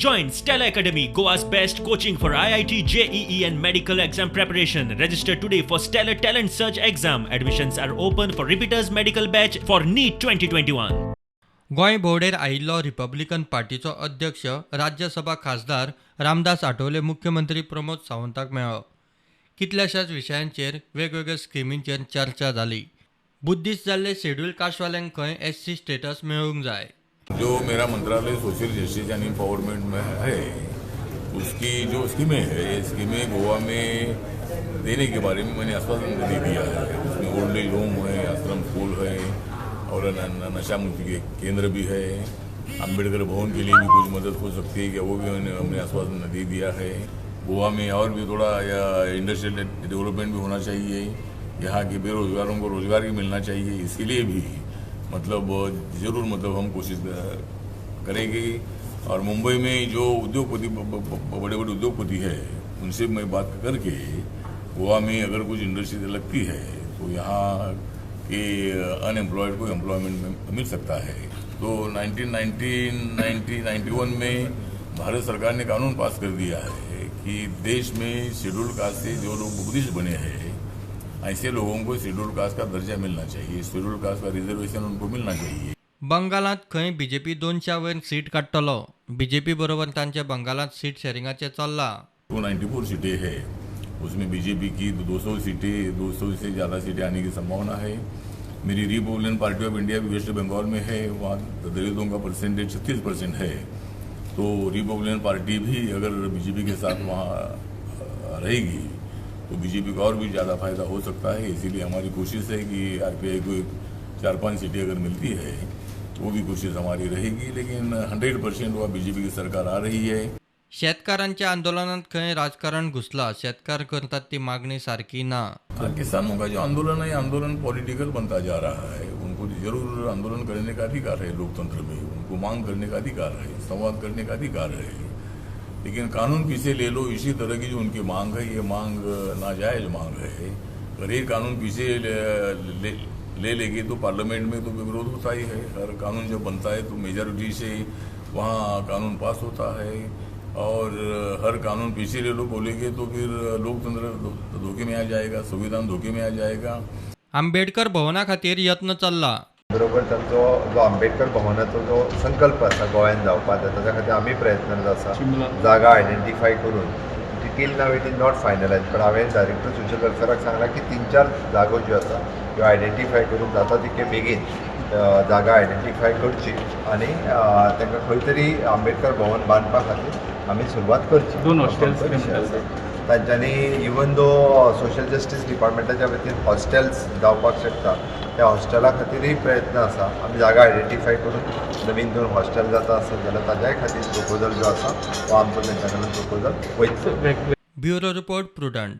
Join Stella Academy, Goa's best coaching for IIT, JEE and medical exam preparation. Register today for Stellar Talent Search exam. Admissions are open for repeaters medical batch for NEET 2021. Goa भोंवडेर आयिल्लो Republican पार्टीचो अध्यक्ष राज्यसभा खासदार रामदास आठवले मुख्यमंत्री प्रमोद सावंताक मेळ्ळो. कितल्याशाच विशयांचेर वेगवेगळ्या स्किमींचेर चर्चा जाली. बुद्धिस्ट जाल्ले शेड्यूल कास्टवाल्यांक खंय SC स्टेटस मेळूंक जाय. जो मेरा मंत्रालय सोशल जस्टिस एंड एम्पावरमेंट में है, उसकी जो स्कीमें है, ये स्कीमें गोवा में देने के बारे में मैंने आश्वासन दे दिया है. उसमें ओल्ड एज होम है, आश्रम स्कूल है और नशा मुक्ति के केंद्र भी है. अम्बेडकर भवन के लिए भी कुछ मदद हो सकती है, क्या वो भी हमने आश्वासन दे दिया है. गोवा में और भी थोड़ा इंडस्ट्रियल डेवलपमेंट भी होना चाहिए. यहाँ के बेरोजगारों को रोजगार भी मिलना चाहिए. इसके लिए भी जरूर हम कोशिश करेंगे. और मुंबई में जो उद्योगपति बड़े बड़े उद्योगपति है, उनसे मैं बात करके गोवा में अगर कुछ इंडस्ट्री लगती है तो यहाँ के अनएम्प्लॉयड को एम्प्लॉयमेंट मिल सकता है. तो 1991 में भारत सरकार ने कानून पास कर दिया है कि देश में शेड्यूल कास्ट से जो लोग बुद्धिस्ट बने हैं, ऐसे लोगों को शेड्यूल कास्ट का दर्जा मिलना चाहिए. शेड्यूल कास्ट का रिजर्वेशन उनको मिलना चाहिए. बंगालात खंय बीजेपी 200 वयर सीट काडटलो. बीजेपी बरोबर तांचे बंगालात सीट शेअरिंगाचे चल्ला. 294 सीटें है, उसमें बीजेपी की 200 सीटें, 200 से ज़्यादा सीटें आने की संभावना है. मेरी रिपब्लिकन पार्टी ऑफ इंडिया भी वेस्ट बंगाल में है, वहाँ दलितों का परसेंटेज 36% है. तो रिपब्लिकन पार्टी भी अगर बीजेपी के साथ वहाँ रहेगी तो बीजेपी को और भी ज़्यादा फायदा हो सकता है. इसीलिए हमारी कोशिश है कि RPI को 4-5 सीटें अगर मिलती है तो वो भी कोशिश हमारी रहेगी. लेकिन 100% वह बीजेपी की सरकार आ रही है. शेतकारांच्या आंदोलनात खंय राजकारण घुसला. शेतकार करतात ती मागणी सारखी ना. किसानों का जो आंदोलन है, आंदोलन पॉलिटिकल बनता जा रहा है. उनको जरूर आंदोलन करने का अधिकार है लोकतंत्र में. उनको मांग करने का अधिकार है, संवाद करने का अधिकार है. लेकिन कानून पीछे ले लो, इसी तरह की जो उनकी मांग है, ये मांग नाजायज मांग है. अगर ये कानून पीछे ले लेगी तो पार्लियामेंट में तो विरोध होता ही है. हर कानून जब बनता है तो मेजॉरिटी से वहाँ कानून पास होता है. और हर कानून पीछे ले लो बोलेंगे तो फिर लोकतंत्र धोखे में आ जाएगा, संविधान धोखे में आ जाएगा. आंबेडकर भवना खातीर यत्न चल्ला. बरोबर तांचो जो आंबेडकर भवनाचो जो संकल्प आसा गोंयांत जावपाचो, ताच्या खातीर आमी प्रयत्नरत आसा. जागा आयडेंटिफाय करून till now it is not finalise, पण हांवें डायरेक्टर सोशल वेलफेराक सांगलां की 3-4 जागो ज्यो आसा त्यो आयडेंटिफाय करून जाता तितके बेगीन जागा आयडेंटिफाय करची आनी तांकां खंय तरी आंबेडकर भवन बांदपा खातीर आमी सुरवात करची. 2 हॉस्टेल्स तांच्यांनी इवन दो सोशल जस्टीस डिपार्टमेंटाच्या वतीन हॉस्टेल्स जावपाक शकता, त्या हॉस्टेला खातीरय प्रयत्न आसा. आमी जागा आयडेंटिफाय करून नवीन 2 हॉस्टेल जाता आसत जाल्यार ताज्याय खातीर प्रपोजल जो आसा तो आमचो तांच्या कडल्यान प्रपोजल वयतलो. Bureau report prudent.